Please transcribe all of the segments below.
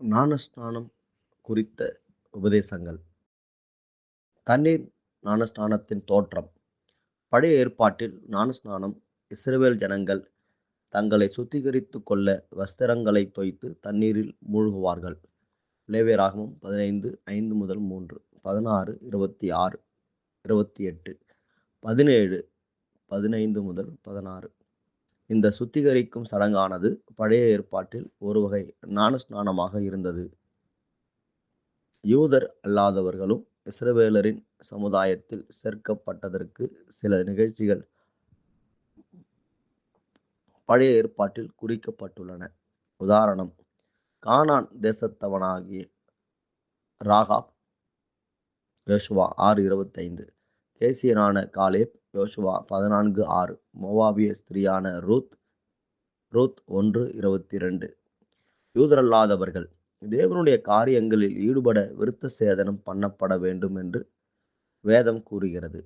ஞானஸ்நானம் குறித்த உபதேசங்கள். தண்ணீர் ஞானஸ்நானத்தின் தோற்றம். பழைய ஏற்பாட்டில் ஞானஸ்நானம் இஸ்ரவேல் ஜனங்கள் தங்களை சுத்திகரித்து கொள்ள வஸ்திரங்களை தோய்த்து தண்ணீரில் மூழ்குவார்கள். லேவியராகமம் 15:5-3, 16:26, 28, 17:15-16. இந்த சுத்திகரிக்கும் சடங்கானது பழைய ஏற்பாட்டில் ஒரு வகை ஞானஸ்நானமாக இருந்தது. யூதர் அல்லாதவர்களும் இஸ்ரவேலரின் சமுதாயத்தில் சேர்க்கப்பட்டதற்கு சில நிகழ்ச்சிகள் பழைய ஏற்பாட்டில் குறிக்கப்பட்டுள்ளன. உதாரணம், கானான் தேசத்தவனாகிய ராகாப், யோசுவா 6:25, கேசியனான காலேப், யோசுவா 14:6, மோவாபிய ஸ்திரீயான ரூத் 1:22. யூதரல்லாதவர்கள் தேவனுடைய காரியங்களில் ஈடுபட விருத்த சேதனம் பண்ணப்பட வேண்டும் என்று வேதம் கூறுகிறது.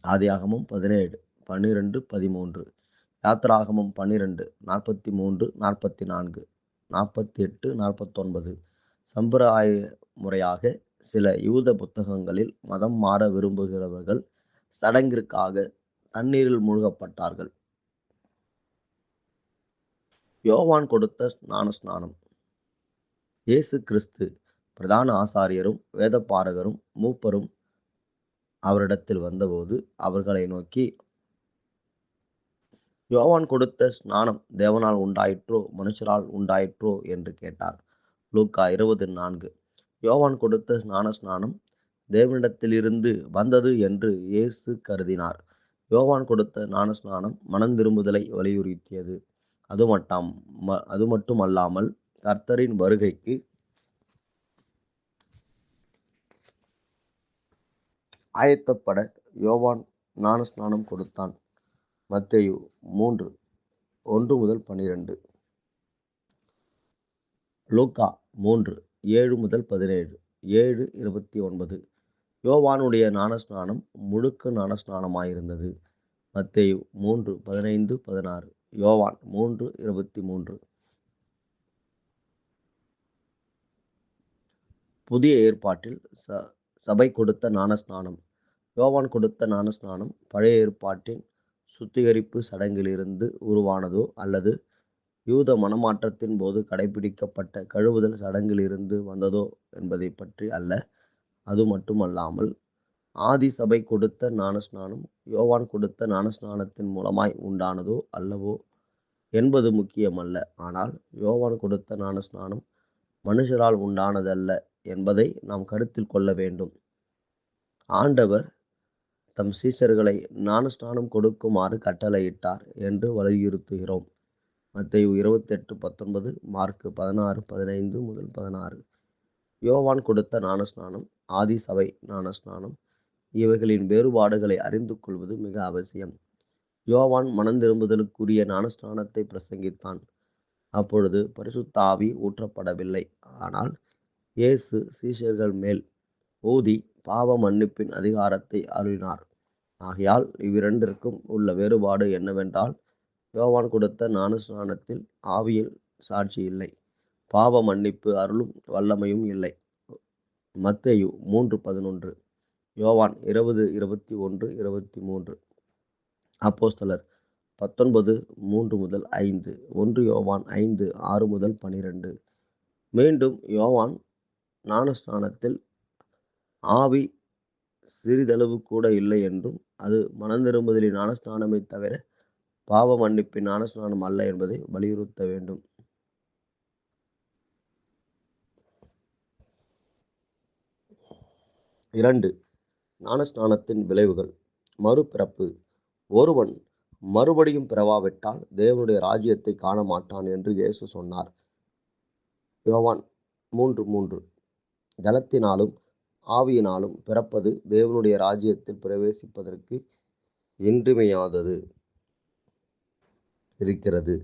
ஆதியாகமம் 17:12-13, யாத்திராகமம் 12:43-44, 48-49. சம்பிரதாய முறையாக சில யூத புத்தகங்களில் மதம் மாற விரும்புகிறவர்கள் சடங்கிற்காக தண்ணீரில் மூழ்கப்பட்டார்கள். யோவான் கொடுத்த ஞானஸ்நானம். இயேசு கிறிஸ்து பிரதான ஆசாரியரும் வேதபாரகரும் மூப்பரும் அவரிடத்தில் வந்தபோது அவர்களை நோக்கி, யோவான் கொடுத்த ஸ்நானம் தேவனால் உண்டாயிற்றோ மனுஷரால் உண்டாயிற்றோ என்று கேட்டார். லூக்கா 20:4. யோவான் கொடுத்த ஞானஸ்நானம் தேவனிடத்திலிருந்து வந்தது என்று இயேசு கருதினார். யோவான் கொடுத்த ஞானஸ்நானம் மனந்திரும்புதலை வலியுறுத்தியது. அது மட்டுமல்லாமல் கர்த்தரின் வருகைக்கு ஆயத்தப்பட யோவான் ஞானஸ்நானம் கொடுத்தான். மத்தேயு 3:1-12, லூக்கா 3:7-17, 7:29. யோவானுடைய ஞானஸ்நானம் முழுக்க ஞானஸ்நானமாயிருந்தது. மத்தேயு 3:15-16, யோவான் 3:23. புதிய ஏற்பாட்டில் சபை கொடுத்த ஞானஸ்நானம். யோவான் கொடுத்த ஞானஸ்நானம் பழைய ஏற்பாட்டின் சுத்திகரிப்பு சடங்கிலிருந்து உருவானதோ அல்லது யூத மனமாற்றத்தின் போது கடைபிடிக்கப்பட்ட கழுவுதல் சடங்கிலிருந்து வந்ததோ என்பதை பற்றி அல்ல. அது மட்டுமல்லாமல் ஆதி சபை கொடுத்த ஞானஸ்நானம் யோவான் கொடுத்த ஞானஸ்நானத்தின் மூலமாய் உண்டானதோ அல்லவோ என்பது முக்கியமல்ல. ஆனால் யோவான் கொடுத்த ஞானஸ்நானம் மனுஷரால் உண்டானதல்ல என்பதை நாம் கருத்தில் கொள்ள வேண்டும். ஆண்டவர் தம் சீஷர்களை ஞானஸ்நானம் கொடுக்குமாறு கட்டளையிட்டார் என்று வலியுறுத்துகிறோம். மத்தேயு 28:19, மார்க்கு 16:15-16. யோவான் கொடுத்த ஞானஸ்நானம், ஆதி சபை ஞானஸ்நானம், இவைகளின் வேறுபாடுகளை அறிந்து கொள்வது மிக அவசியம். யோவான் மனந்திரும்புதலுக்குரிய ஞானஸ்நானத்தை பிரசங்கித்தான். அப்பொழுது பரிசுத்த ஆவி ஊற்றப்படவில்லை. ஆனால் இயேசு சீஷர்கள் மேல் ஊதி பாவ மன்னிப்பின் அதிகாரத்தை அருளினார். ஆகையால் இவ்விரண்டிற்கும் உள்ள வேறுபாடு என்னவென்றால், யோவான் கொடுத்த ஞானஸ்நானத்தில் ஆவியில் சாட்சி இல்லை, பாவ மன்னிப்பு அருளும் வல்லமையும் இல்லை. மத்தேயு 3:11, யோவான் 20:21-23, அப்போஸ்தலர் 19:3-5, 1 யோவான் 5:6-12. மீண்டும் யோவான் ஞானஸ்நானத்தில் ஆவி சிறிதளவு கூட இல்லை என்றும் அது மனந்திரும்புதலின் ஞானஸ்நானமே தவிர பாவ மன்னிப்பின் ஞானஸ்நானம் அல்ல என்பதை வலியுறுத்த வேண்டும். 2. ஞானஸ்நானத்தின் விளைவுகள். மறுபிறப்பு. ஒருவன் மறுபடியும் பிறவாவிட்டால் தேவனுடைய ராஜ்யத்தை காண மாட்டான் என்று இயேசு சொன்னார். யோவான் 3:3. ஜலத்தினாலும் ஆவியினாலும் பிறப்பது தேவனுடைய ராஜ்யத்தில் பிரவேசிப்பதற்கு இன்றியமையாதது இருக்கிறது.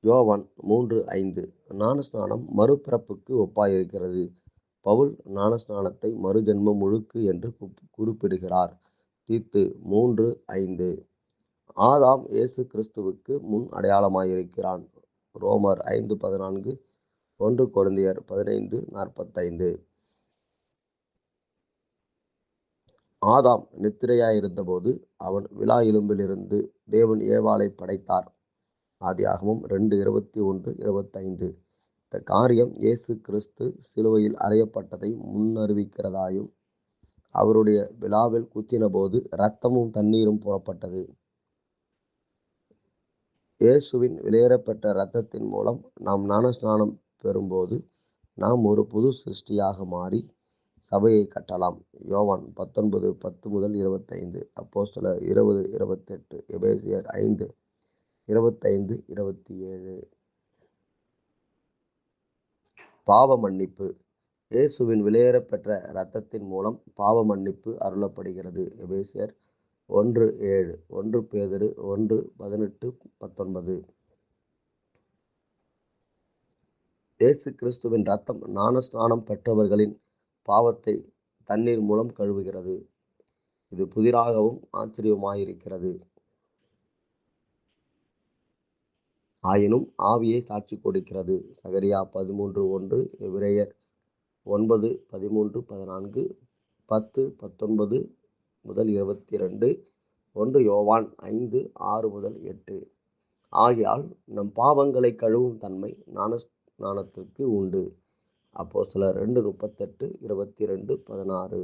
யோவான் 3:5. ஞானஸ்நானம் மறுபிறப்புக்கு ஒப்பாயிருக்கிறது. பவுல் ஞானஸ்நானத்தை மறுஜென்ம முழுக்கு என்று குறிப்பிடுகிறார். தீத்து 3:5. ஆதாம் இயேசு கிறிஸ்துவுக்கு முன் அடையாளமாயிருக்கிறான். ரோமர் 5:14, 1 கொரிந்தியர் 15:45. ஆதாம் நித்திரையாயிருந்தபோது அவன் விலா எலும்பிலிருந்து தேவன் ஏவாளை படைத்தார். ஆதியாகமம் 2:21-25. இந்த காரியம் இயேசு கிறிஸ்து சிலுவையில் அறையப்பட்டதை முன்னறிவிக்கிறதாயும் அவருடைய விலாவில் குத்தினபோது இரத்தமும் தண்ணீரும் புறப்பட்டது. இயேசுவின் வெளியேறப்பெற்ற இரத்தத்தின் மூலம் நாம் ஞானஸ்நானம் பெறும்போது நாம் ஒரு புது சிருஷ்டியாக மாறி சபையை கட்டலாம். யோவான் 19:10-25, அப்போஸ்தலர் 20:28, எபேசியர் 5:25-27. பாவ மன்னிப்பு. இயேசுவின் வெளியேறப்பெற்ற இரத்தத்தின் மூலம் பாவ மன்னிப்பு அருளப்படுகிறது. எபேசியர் 1:7, 1 பேதுரு 1:18-19. இயேசு கிறிஸ்துவின் இரத்தம் ஞானஸ்நானம் பெற்றவர்களின் பாவத்தை தண்ணீர் மூலம் கழுவுகிறது. இது புதிராகவும் ஆச்சரியமாயிருக்கிறது. ஆயினும் ஆவியை சாட்சி கொடுக்கிறது. சகரியா 13:1, எபிரேயர் 9:13-14, 10:19-22, 1 யோவான் 5:6-8. ஆகையால் நம் பாவங்களை கழுவும் தன்மை ஞானஸ்நானத்திற்கு உண்டு. அப்போஸ்தலர் 2:38, 22:16.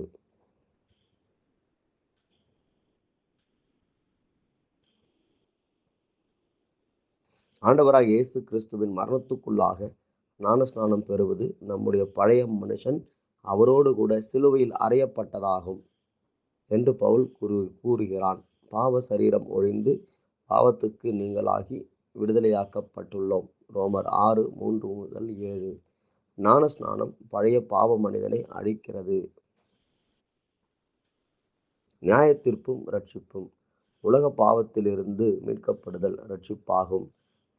ஆண்டவராகிய இயேசு கிறிஸ்துவின் மரணத்துக்குள்ளாக ஞானஸ்நானம் பெறுவது நம்முடைய பழைய மனுஷன் அவரோடு கூட சிலுவையில் அறையப்பட்டதாகும் என்று பவுல் கூறுகிறான். பாவ சரீரம் ஒழிந்து பாவத்துக்கு நீங்களாகி விடுதலையாக்கப்பட்டுள்ளோம். ரோமர் 6:3-7. ஞானஸ்நானம் பழைய பாவ மனிதனை அழிக்கிறது. நியாயத்தீர்ப்பும் இரட்சிப்பும். உலக பாவத்திலிருந்து மீட்கப்படுதல் இரட்சிப்பாகும்.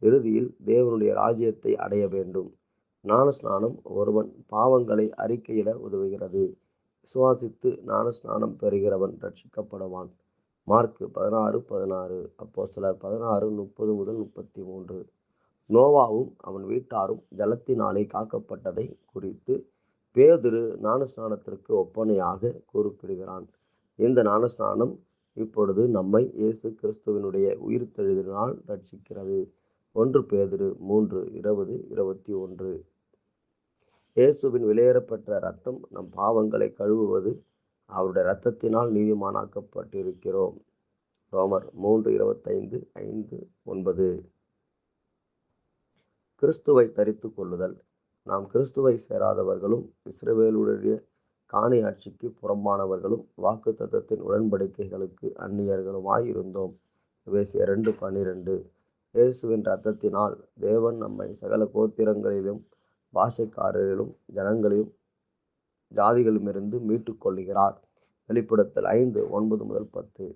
இறுதியில் தேவனுடைய ராஜ்யத்தை அடைய வேண்டும். ஞானஸ்நானம் ஒருவன் பாவங்களை அறிக்கையிட உதவுகிறது. விசுவாசித்து ஞானஸ்நானம் பெறுகிறவன் இரட்சிக்கப்படுவான். மார்க்கு 16:16, அப்போஸ்தலர் 16:30-33. நோவாவும் அவன் வீட்டாரும் ஜலத்தினாலே காக்கப்பட்டதை குறித்து பேதுரு ஞானஸ்நானத்திற்கு ஒப்பனையாக குறிப்பிடுகிறான். இந்த ஞானஸ்நானம் இப்பொழுது நம்மை இயேசு கிறிஸ்துவினுடைய உயிர்த்தெழுதலினால் ரட்சிக்கிறது. 1 பேதுரு 3:20-21. இயேசுவின் வெளியேறப்பெற்ற இரத்தம் நம் பாவங்களை கழுவுவது. அவருடைய இரத்தத்தினால் நீதிமானாக்கப்பட்டிருக்கிறோம். ரோமர் 3:25-5-9. கிறிஸ்துவை தரித்து கொள்ளுதல். நாம் கிறிஸ்துவை சேராதவர்களும் இஸ்ரவேலுடைய காணி ஆட்சிக்கு புறம்பானவர்களும் வாக்குத்தத்தத்தின் உடன்படிக்கைகளுக்கு அந்நியர்களுமாய் இருந்தோம். எபேசியர் 2:12. இயேசுவின் இரத்தத்தினால் தேவன் நம்மை சகல கோத்திரங்களிலும் பாஷைக்காரரிலும் ஜனங்களிலும் ஜாதிகளிலுமிருந்து மீட்டுக் கொள்கிறார். வெளிப்படுத்தல் 5:9-10.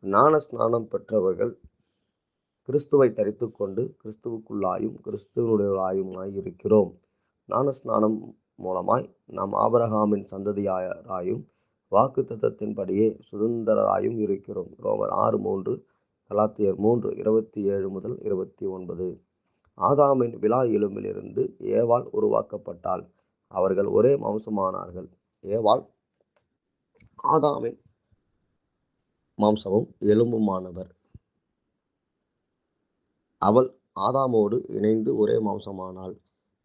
ஞானஸ்நானம் பெற்றவர்கள் கிறிஸ்துவை தரித்து கொண்டு கிறிஸ்துவுக்குள்ளாயும் கிறிஸ்துவனுடையவராயுமாய் இருக்கிறோம். ஞானஸ்நானம் மூலமாய் நாம் ஆபிரகாமின் சந்ததியாராயும் வாக்குத்தத்தத்தின்படியே சுதந்திரராயும் இருக்கிறோம். ரோமர் 6:3, கலாத்தியர் 3:27-29. ஆதாமின் விலா எலும்பிலிருந்து ஏவாள் உருவாக்கப்பட்டாள். அவர்கள் ஒரே மாம்சமானார்கள். ஏவாள் ஆதாமின் மாம்சமும் எலும்புமானவர். அவள் ஆதாமோடு இணைந்து ஒரே மாம்சமானாள்.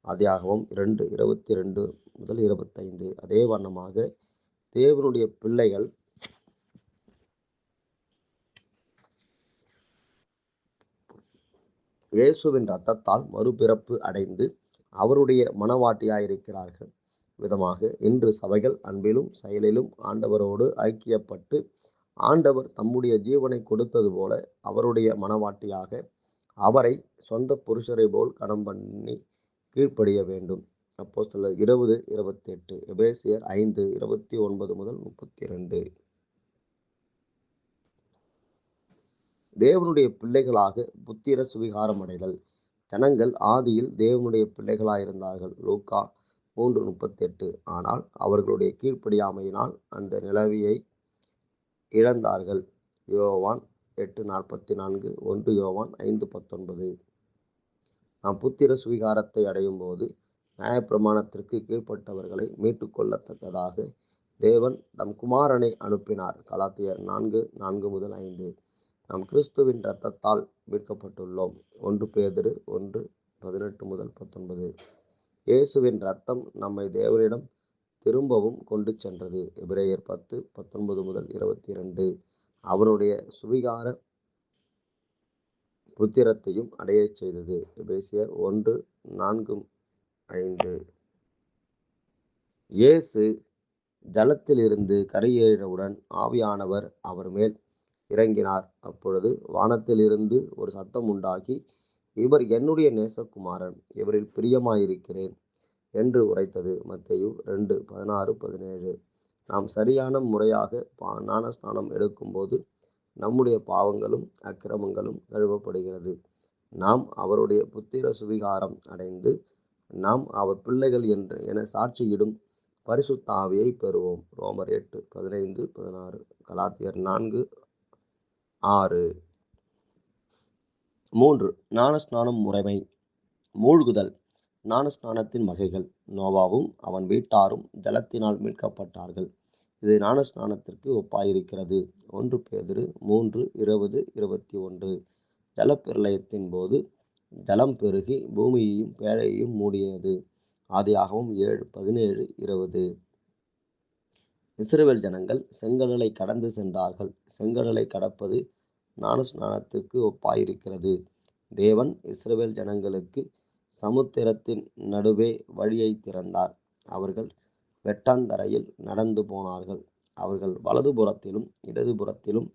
ஆதியாகமம் 2:22-25. அதே வண்ணமாக தேவனுடைய பிள்ளைகள் இயேசுவின் இரத்தத்தால் மறுபிறப்பு அடைந்து அவருடைய மனவாட்டியாயிருக்கிறார்கள் விதமாக இன்று சபைகள் அன்பிலும் செயலிலும் ஆண்டவரோடு ஐக்கியப்பட்டு ஆண்டவர் தம்முடைய ஜீவனை கொடுத்தது போல அவருடைய மனவாட்டியாக அவரை சொந்த புருஷரை போல் கனம் பண்ணி கீழ்ப்படிய வேண்டும். அப்போஸ்தலர் 20:28, எபேசியர் 5:29-32. தேவனுடைய பிள்ளைகளாக புத்திர சுவிகாரம் அடைதல். ஜனங்கள் ஆதியில் தேவனுடைய பிள்ளைகளாயிருந்தார்கள். லூக்கா 3:38. ஆனால் அவர்களுடைய கீழ்ப்படியாமையினால் அந்த நிலவியை இழந்தார்கள். யோவான் 8:44, 1 யோவான் 5:19. நாம் புத்திர சுவிகாரத்தை அடையும் போது நியாயப்பிரமாணத்திற்கு கீழ்ப்பட்டவர்களை மீட்டுக் கொள்ளத்தக்கதாக தேவன் தம் குமாரனை அனுப்பினார். கலாத்தியர் 4:4-5. நாம் கிறிஸ்துவின் இரத்தத்தால் மீட்கப்பட்டுள்ளோம். 1 பேதுரு 1:18-19. இயேசுவின் இரத்தம் நம்மை தேவனிடம் திரும்பவும் கொண்டு சென்றது. எபிரேயர் 10:19-22. அவனுடைய சுவிகார புத்திரத்தையும் அடையச் செய்தது. எபேசியர் 1:4-5. இயேசு ஜலத்திலிருந்து கரையேறினவுடன் ஆவியானவர் அவர் மேல் இறங்கினார். அப்பொழுது வானத்திலிருந்து ஒரு சத்தம் உண்டாகி, இவர் என்னுடைய நேசகுமாரன், இவரில் பிரியமாயிருக்கிறேன் என்று உரைத்தது. மத்தேயு 2:16-17. நாம் சரியான முறையாக ஞானஸ்நானம் எடுக்கும்போது நம்முடைய பாவங்களும் அக்கிரமங்களும் கழுவப்படுகிறது. நாம் அவருடைய புத்திர சுவிகாரம் அடைந்து நாம் அவர் பிள்ளைகள் என சாட்சியிடும் பரிசுத்த ஆவியை பெறுவோம். ரோமர் 8:15-16. கலாத்தியர் 4:6. 3. ஞானஸ்நானம் முறைமை. மூழ்குதல். ஞானஸ்நானத்தின் வகைகள். நோவாவும் அவன் வீட்டாரும் ஜலத்தினால் மீட்கப்பட்டார்கள். இது ஞானஸ்நானத்திற்கு ஒப்பாயிருக்கிறது. 1 பேதுரு 3:20-21. ஜலப்பிரளயத்தின் போது ஜலம் பெருகி பூமியையும் பேழையையும் மூடியது. ஆதியாகமம் 7:17-20. இஸ்ரவேல் ஜனங்கள் செங்கடலை கடந்து சென்றார்கள். செங்கடலை கடப்பது ஞானஸ்நானத்திற்கு ஒப்பாயிருக்கிறது. தேவன் இஸ்ரவேல் ஜனங்களுக்கு சமுத்திரத்தின் நடுவே வழியை திறந்தார். அவர்கள் வெட்டாந்தரையில் நடந்து போனார்கள். அவர்கள் வலதுபுறத்திலும் இடதுபுறத்திலும்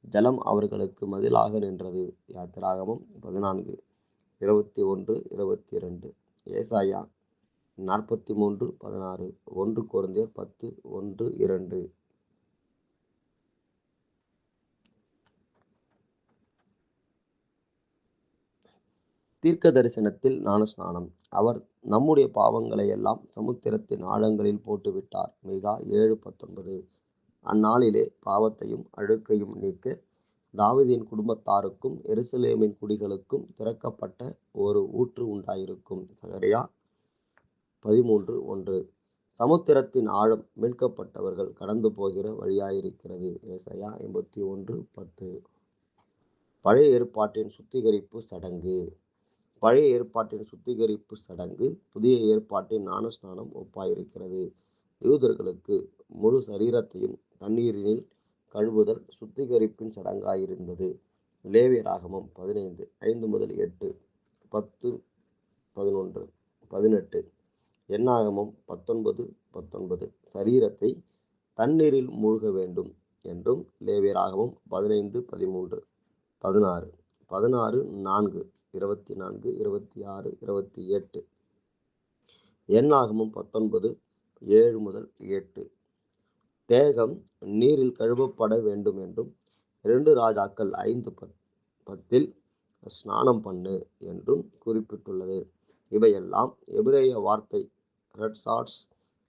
ஜலம் அவர்களுக்கு மதிலாக நின்றது. யாத்திராகமம் 14:21-22. ஏசாயா 43:16. 1 கொரிந்தியர் 10:1-2. தீர்க்க தரிசனத்தில் ஞானஸ்நானம். அவர் நம்முடைய பாவங்களை எல்லாம் சமுத்திரத்தின் ஆழங்களில் போட்டுவிட்டார். மீகா 7:19. அந்நாளிலே பாவத்தையும் அழுக்கையும் நீக்க தாவீதின் குடும்பத்தாருக்கும் எருசலேமின் குடிகளுக்கும் திறக்கப்பட்ட ஒரு ஊற்று உண்டாயிருக்கும். சகரியா 13:1. சமுத்திரத்தின் ஆழம் மீட்கப்பட்டவர்கள் கடந்து போகிற வழியாயிருக்கிறது. ஏசாயா 81:10. பழைய ஏற்பாட்டின் சுத்திகரிப்பு சடங்கு. பழைய ஏற்பாட்டின் சுத்திகரிப்பு சடங்கு புதிய ஏற்பாட்டின் ஞானஸ்நானம் ஒப்பாயிருக்கிறது. யூதர்களுக்கு முழு சரீரத்தையும் தண்ணீரினில் கழுவுதல் சுத்திகரிப்பின் சடங்காயிருந்தது. லேவியராகமம் 15:5-8, 10:11, 18. என்னாகமம் 19:19. சரீரத்தை தண்ணீரில் மூழ்க வேண்டும் என்றும். லேவியராகமம் 15:13, 16, 16:4, 24, 26, 28. என்னாகமம் 19:7-8. தேகம் நீரில் கழுவப்பட வேண்டும் என்றும். 2 ராஜாக்கள் 5:10 ஸ்நானம் பண்ணு என்றும் குறிப்பிட்டுள்ளது. இவையெல்லாம் எபிரேய வார்த்தை ரெட்சாட்ஸ்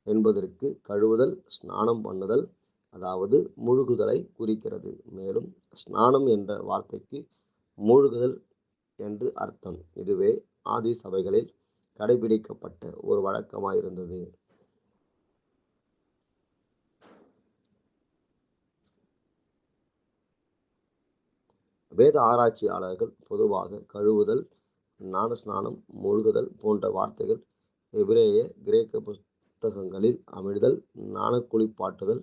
என்பதற்கு கழுவுதல், ஸ்நானம் பண்ணுதல், அதாவது முழுகுதலை குறிக்கிறது. மேலும் ஸ்நானம் என்ற வார்த்தைக்கு மூழ்குதல் என்று அர்த்தம். இதுவே ஆதி சபைகளில் கடைபிடிக்கப்பட்ட ஒரு வழக்கமாயிருந்தது. வேத ஆராய்ச்சியாளர்கள் பொதுவாக கழுவுதல், ஞானஸ்நானம், மூழ்குதல் போன்ற வார்த்தைகள் எபிரேய, கிரேக்க புத்தகங்களில் அமிழ்தல், ஞானக்குளிப்பாட்டுதல்,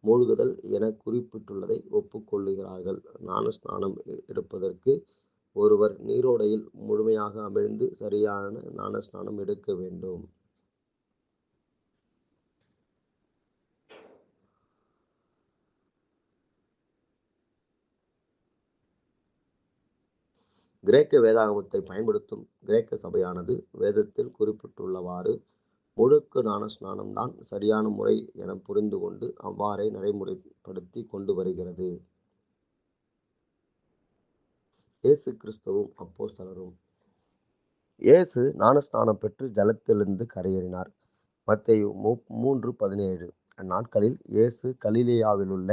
மூழ்குதல் என குறிப்பிட்டுள்ளதை ஒப்புக்கொள்ளுகிறார்கள். ஞானஸ்நானம் எடுப்பதற்கு ஒருவர் நீரோடையில் முழுமையாக அமிழ்ந்து சரியான ஞானஸ்நானம் எடுக்க வேண்டும். கிரேக்க வேதாகமத்தை பயன்படுத்தும் கிரேக்க சபையானது வேதத்தில் குறிப்பிட்டுள்ளவாறு முழுக்கு ஞானஸ்நானம்தான் சரியான முறை என புரிந்து கொண்டு அவ்வாறே நடைமுறைப்படுத்தி கொண்டு வருகிறது. இயேசு கிறிஸ்துவும் அப்போஸ்தலரும். இயேசு ஞானஸ்நானம் பெற்று ஜலத்திலிருந்து கரையேறினார். மத்தேயு 3:17. அந்நாட்களில் இயேசு கலிலேயாவிலுள்ள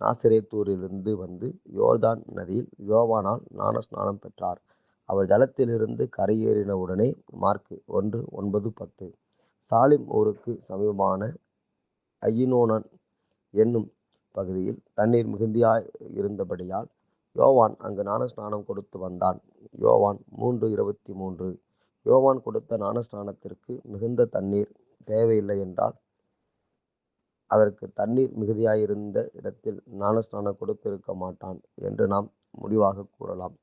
நாசரேத்தூரிலிருந்து வந்து யோர்தான் நதியில் யோவானால் ஞானஸ்நானம் பெற்றார். அவர் ஜலத்திலிருந்து கரையேறினவுடனே மார்க்கு 1:9-10. சாலிம் ஊருக்கு சமீபமான ஐனோன் என்னும் பகுதியில் தண்ணீர் மிகுதியாய் இருந்தபடியால் யோவான் அங்கு ஞானஸ்நானம் கொடுத்து வந்தான். யோவான் 3:23. யோவான் கொடுத்த ஞானஸ்நானத்திற்கு மிகுந்த தண்ணீர் தேவையில்லை என்றால் அதற்கு தண்ணீர் மிகுதியாயிருந்த இடத்தில் ஞானஸ்நானம் கொடுத்திருக்க மாட்டான் என்று நாம் முடிவாக கூறலாம்.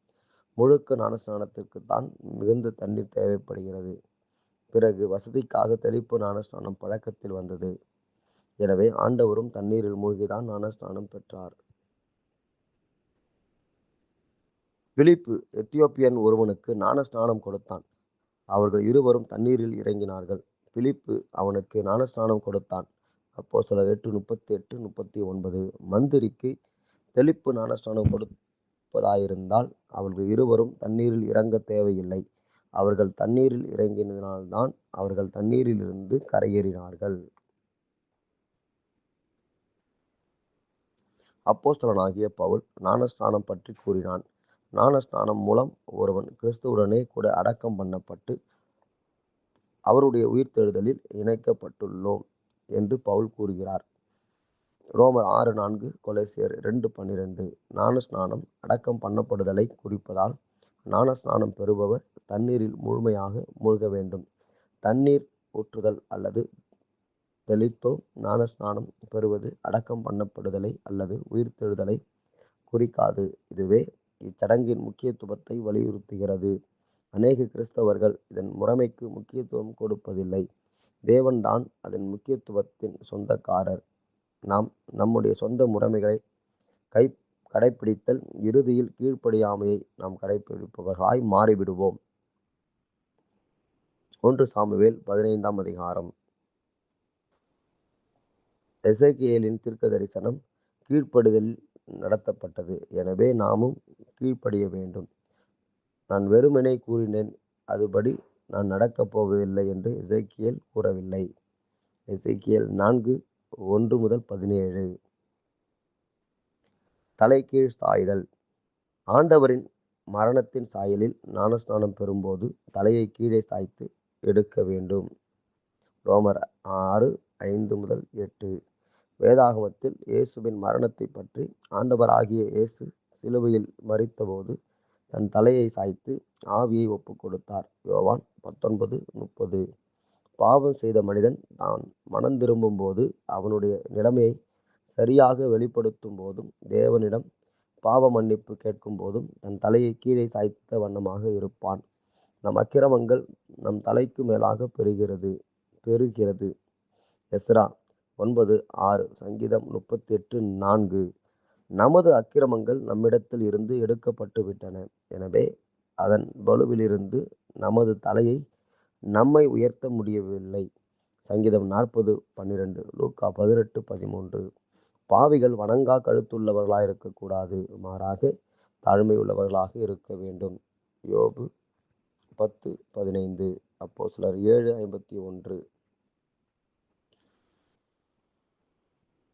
முழுக்க ஞானஸ்நானத்திற்குத்தான் மிகுந்த தண்ணீர் தேவைப்படுகிறது. பிறகு வசதிக்காக தெளிப்பு ஞானஸ்நானம் பழக்கத்தில் வந்தது. எனவே ஆண்டவரும் தண்ணீரில் மூழ்கிதான் ஞானஸ்நானம் பெற்றார். பிலிப்பு எத்தியோப்பியன் ஒருவனுக்கு ஞானஸ்நானம் கொடுத்தான். அவர்கள் இருவரும் தண்ணீரில் இறங்கினார்கள். பிலிப்பு அவனுக்கு ஞானஸ்நானம் கொடுத்தான். அப்போஸ்தலர் 8:38-39. மந்திரிக்கு தெளிப்பு ஞானஸ்நானம் கொடுப்பதாயிருந்தால் அவர்கள் இருவரும் தண்ணீரில் இறங்க தேவையில்லை. அவர்கள் தண்ணீரில் இறங்கினால்தான் அவர்கள் தண்ணீரிலிருந்து கரையேறினார்கள். அப்போஸ்தலனாகிய பவுல் ஞானஸ்நானம் பற்றி கூறினான். ஞானஸ்நானம் மூலம் ஒருவன் கிறிஸ்துவுடனே கூட அடக்கம் பண்ணப்பட்டு அவருடைய உயிர்த்தெழுதலில் இணைக்கப்பட்டுள்ளோம் என்று பவுல் கூறுகிறார். ரோமர் 6:4, கொலோசியர் 2:12. ஞானஸ்நானம் அடக்கம் பண்ணப்படுதலை குறிப்பதால் ஞானஸ்நானம் பெறுபவர் தண்ணீரில் முழுமையாக மூழ்க வேண்டும். தண்ணீர் ஊற்றுதல் அல்லது தெளித்தோ ஞானஸ்நானம் பெறுவது அடக்கம் பண்ணப்படுதலை அல்லது உயிர்த்தெழுதலை குறிக்காது. இதுவே இச்சடங்கின் முக்கியத்துவத்தை வலியுறுத்துகிறது. அநேக கிறிஸ்தவர்கள் இதன் முறைமைக்கு முக்கியத்துவம் கொடுப்பதில்லை. தேவன்தான் அதன் முக்கியத்துவத்தின் சொந்தக்காரர். நாம் நம்முடைய சொந்த முறைமைகளை கடைப்பிடித்தல் இறுதியில் கீழ்ப்படியாமையை நாம் கடைப்பிடிப்பவர்களாய் மாறிவிடுவோம். 1 சாமுவேல் 15ஆம் அதிகாரம். எசேக்கியேலின் தீர்க்க தரிசனம் கீழ்ப்படிதலில் நடத்தப்பட்டது. எனவே நாமும் கீழ்ப்படிய வேண்டும். நான் வெறுமனே கூறினேன், அதுபடி நான் நடக்கப் போவதில்லை என்று எசேக்கியேல் கூறவில்லை. எசேக்கியேல் 4:1-17. தலைகீழ் சாய்தல். ஆண்டவரின் மரணத்தின் சாயலில் ஞானஸ்நானம் பெறும்போது தலையை கீழே சாய்த்து எடுக்க வேண்டும். ரோமர் 6:5-8. வேதாகமத்தில் இயேசுவின் மரணத்தை பற்றி ஆண்டவராகிய இயேசு சிலுவையில் மரித்தபோது தன் தலையை சாய்த்து ஆவியை ஒப்பு கொடுத்தார். யோவான் 19:30. பாவம் செய்த மனிதன் தான் மனம் திரும்பும் போது அவனுடைய நிலைமையை சரியாக வெளிப்படுத்தும் போதும் தேவனிடம் பாவ மன்னிப்பு கேட்கும் போதும் தன் தலையை கீழே சாய்த்த வண்ணமாக இருப்பான். நம் அக்கிரமங்கள் நம் தலைக்கு மேலாக பெருகிறது. எஸ்ரா 9:6. சங்கீதம் 38:4. நமது அக்கிரமங்கள் நம்மிடத்தில் இருந்து எடுக்கப்பட்டு விட்டன. எனவே அதன் பலுவிலிருந்து நமது தலையை நம்மை உயர்த்த முடியவில்லை. சங்கீதம் 40:12. லூக்கா 18:13. பாவிகள் வணங்கா கழுத்துள்ளவர்களாக இருக்கக்கூடாது, மாறாக தாழ்மை உள்ளவர்களாக இருக்க வேண்டும். யோபு 10:15. அப்போஸ்தலர் 7:51.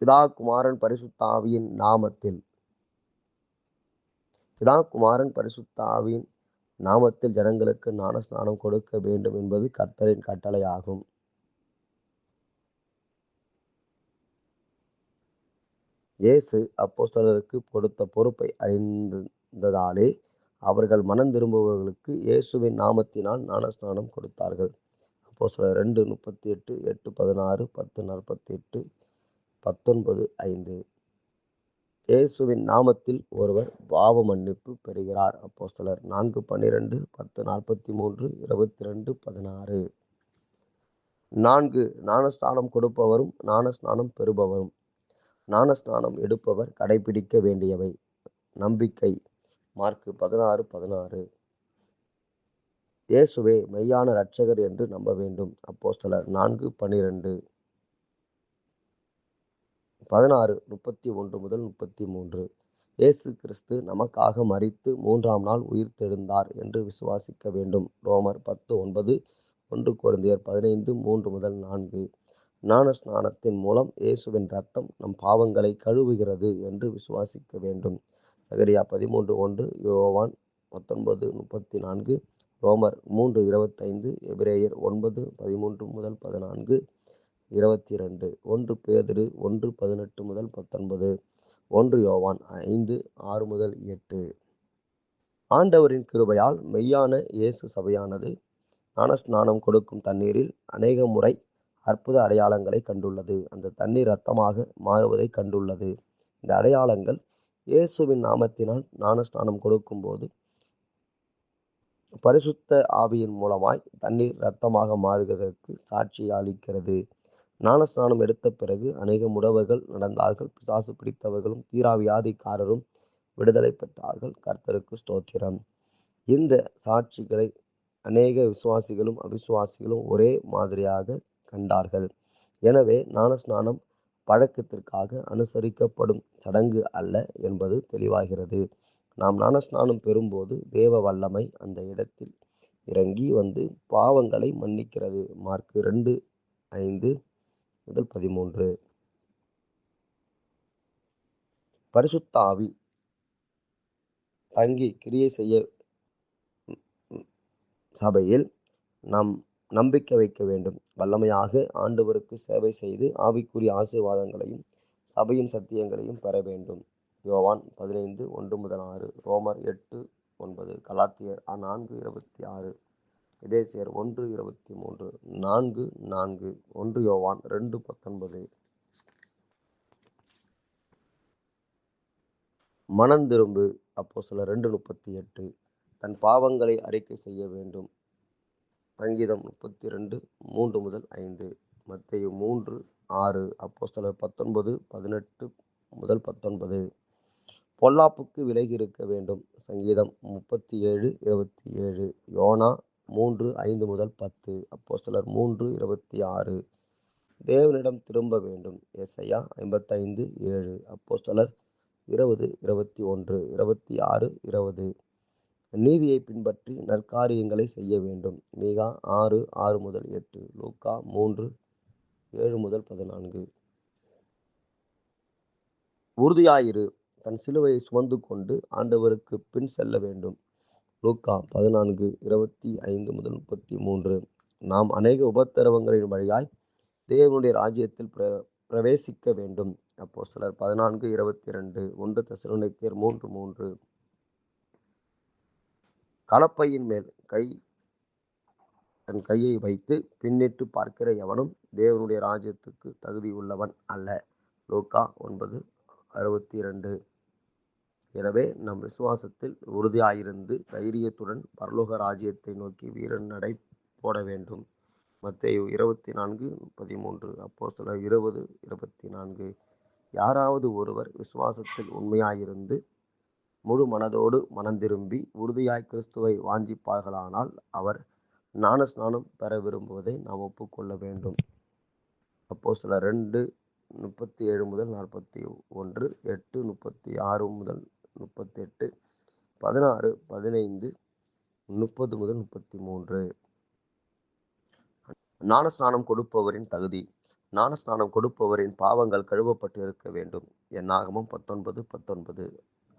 பிதா குமாரன் பரிசுத்த ஆவியின் நாமத்தில். பிதா குமாரன் பரிசுத்த ஆவியின் நாமத்தில் ஜனங்களுக்கு ஞானஸ்நானம் கொடுக்க வேண்டும் என்பது கர்த்தரின் கட்டளையாகும். இயேசு அப்போஸ்தலருக்கு கொடுத்த பொறுப்பை அறிந்ததாலே அவர்கள் மனம் திரும்புபவர்களுக்கு இயேசுவின் நாமத்தினால் ஞானஸ்நானம் கொடுத்தார்கள். அப்போஸ்தலர் 2:38, 8:16, 10:48, 19:5. இயேசுவின் நாமத்தில் ஒருவர் பாவ மன்னிப்பு பெறுகிறார். அப்போஸ்தலர் 4:12, 10:43, 22:16. 4. ஞானஸ்நானம் கொடுப்பவரும் ஞானஸ்நானம் பெறுபவரும். ஞானஸ்நானம் எடுப்பவர் கடைபிடிக்க வேண்டியவை. நம்பிக்கை. மார்க்கு 16:16. இயேசுவே மெய்யான இரட்சகர் என்று நம்ப வேண்டும். அப்போஸ்தலர் 4:12. 16:31-33. இயேசு கிறிஸ்து நமக்காக மரித்து 3ஆம் நாள் உயிர்த்தெழுந்தார் என்று விசுவாசிக்க வேண்டும். ரோமர் 10:9, 1 கொரிந்தியர் 15:3-4. ஞானஸ்நானத்தின் மூலம் இயேசுவின் இரத்தம் நம் பாவங்களை கழுவுகிறது என்று விசுவாசிக்க வேண்டும். சகரியா 13:1, யோவான் 19:34, ரோமர் 3:25, எபிரேயர் 9:13-14, 22, 1 பேதுரு 1:18-19, 1 யோவான் 5:6-8. ஆண்டவரின் கிருபையால் மெய்யான இயேசு சபையானது ஞானஸ்நானம் கொடுக்கும் தண்ணீரில் அநேக முறை அற்புத அடையாளங்களை கண்டுள்ளது. அந்த தண்ணீர் இரத்தமாக மாறுவதை கண்டுள்ளது. இந்த அடையாளங்கள் இயேசுவின் நாமத்தினால் ஞானஸ்நானம் கொடுக்கும் போது பரிசுத்த ஆவியின் மூலமாய் தண்ணீர் இரத்தமாக மாறுவதற்கு சாட்சி அளிக்கிறது. ஞானஸ்நானம் எடுத்த பிறகு அநேக முடவர்கள் நடந்தார்கள். பிசாசு பிடித்தவர்களும் தீராவியாதிக்காரரும் விடுதலை பெற்றார்கள். கர்த்தருக்கு ஸ்தோத்திரம். இந்த சாட்சிகளை அநேக விசுவாசிகளும் அவிசுவாசிகளும் ஒரே மாதிரியாக கண்டார்கள். எனவே ஞானஸ்நானம் பழக்கத்திற்காக அனுசரிக்கப்படும் சடங்கு அல்ல என்பது தெளிவாகிறது. நாம் ஞானஸ்நானம் பெறும்போது தேவ வல்லமை அந்த இடத்தில் இறங்கி வந்து பாவங்களை மன்னிக்கிறது. மார்க்கு 2:5-13. பரிசுத்த ஆவி தங்கி கிரியை செய்ய சபையில் நாம் நம்பிக்கை வைக்க வேண்டும். வல்லமையாக ஆண்டவருக்கு சேவை செய்து ஆவிக்குரிய ஆசீர்வாதங்களையும் சபையின் சத்தியங்களையும் பெற வேண்டும். யோவான் 15:1-6, ரோமர் 8:9, கலாத்தியர் 4:26, எபேசியர் 1:23, 4:4, 1 யோவான் 2:19. மனந்திரும்பு அப்போஸ்தலர் 2:38. தன் பாவங்களை அறிக்கை செய்ய வேண்டும். சங்கீதம் 32:3-5, மத்தேயு 3:6, அப்போஸ்தலர் 19:18-19. பொல்லாப்புக்கு விலகி இருக்க வேண்டும். சங்கீதம் 37:27, யோனா 3:5-10, அப்போஸ்தலர் 3:26. தேவனிடம் திரும்ப வேண்டும். எசையா 55:7, அப்போஸ்தலர் 20:21, 26:20. நீதியை பின்பற்றி நற்காரியங்களை செய்ய வேண்டும். மீகா 6:6-8, லூக்கா 3:7-14. உறுதியாயிரு. தன் சிலுவையை சுமந்து கொண்டு ஆண்டவருக்கு பின் செல்ல வேண்டும். லூக்கா 14:25-33. நாம் அநேக உபத்திரவங்களின் வழியாய் தேவனுடைய ராஜ்யத்தில் பிரவேசிக்க வேண்டும். அப்போஸ்தலர் 14:22, 1 தெசலோனிக்கேயர் 3:3. கலப்பையின் மேல் தன் கையை வைத்து பின்னிட்டு பார்க்கிற எவனும் தேவனுடைய ராஜ்யத்துக்கு தகுதியுள்ளவன் அல்ல. லூக்கா 9:62. எனவே நம் விசுவாசத்தில் உறுதியாயிருந்து தைரியத்துடன் பரலோக ராஜ்யத்தை நோக்கி வீரன் நடை போட வேண்டும். மத்தேயு 24:13, அப்போஸ்தலர் 20:24. யாராவது ஒருவர் விசுவாசத்தில் உண்மையாயிருந்து முழு மனதோடு மனந்திரும்பி உறுதியாய் கிறிஸ்துவை வாஞ்சிப்பார்களானால் அவர் ஞானஸ்நானம் பெற விரும்புவதை நாம் ஒப்புக்கொள்ள வேண்டும். அப்போஸ்தலர் 2:37-41, 8:36-38, 16:15, 30-33. ஞானஸ்நானம் கொடுப்பவரின் தகுதி. ஞானஸ்நானம் கொடுப்பவரின் பாவங்கள் கழுவப்பட்டு இருக்க வேண்டும். என்னாகமம் 19:19.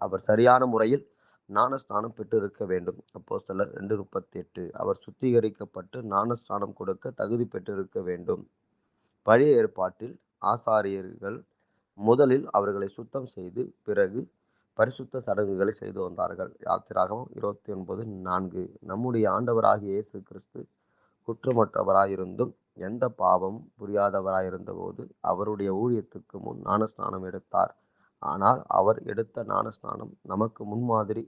அவர் சரியான முறையில் ஞானஸ்நானம் பெற்றிருக்க வேண்டும். அப்போஸ்தலர் 2:38. அவர் சுத்திகரிக்கப்பட்டு ஞானஸ்நானம் கொடுக்க தகுதி பெற்றிருக்க வேண்டும். பழைய ஏற்பாட்டில் ஆசாரியர்கள் முதலில் அவர்களை சுத்தம் செய்து பிறகு பரிசுத்த சடங்குகளை செய்து வந்தார்கள். யாத்திராகமம் 29:4. நம்முடைய ஆண்டவராகிய இயேசு கிறிஸ்து குற்றமற்றவராயிருந்தும் எந்த பாவமும் புரியாதவராயிருந்த போது அவருடைய ஊழியத்துக்கு முன் ஞானஸ்நானம் எடுத்தார். ஆனால் அவர் எடுத்த ஞானஸ்நானம் நமக்கு முன்மாதிரி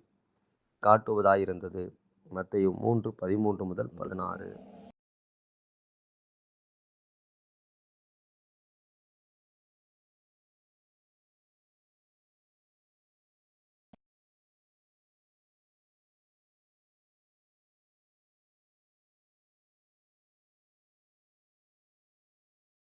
காட்டுவதாயிருந்தது. மத்தேயு 3:13-16.